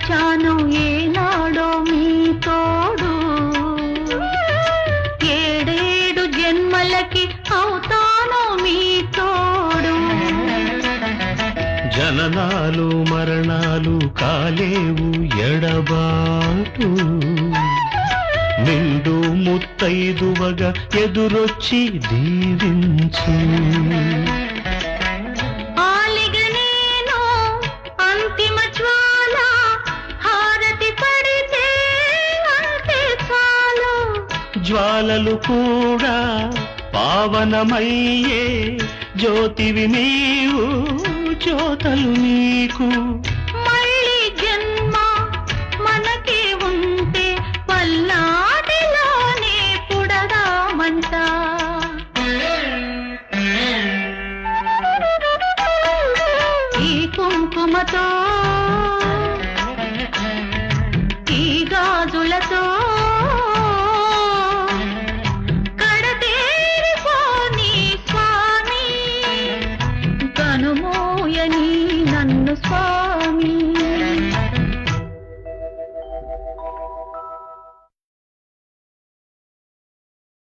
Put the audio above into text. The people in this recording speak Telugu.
వచ్చాను ఏనాడో మీ తోడు, ఏడేడు జన్మలకి అవుతాను మీ తోడు. జననాలు మరణాలు కాలేవు ఎడబాటు, నిండు ముత్తైదువగా ఎదురొచ్చి దీవించు. ఆలిగనేను అంతిమ జ్వాల, హారతి పడితే అంతే చాలు. జ్వాలలు కూడా పావనమయ్యే జ్యోతివి నీవు, జ్యోతలు నీకు. మళ్ళీ జన్మ మనకే ఉంటే పల్నాటిలోనే పుడదామంట. ఈ కుంకుమతో ఈ గాజులతో కడతేరిపోని స్వామి, కనుమూయని నన్ను స్వామి.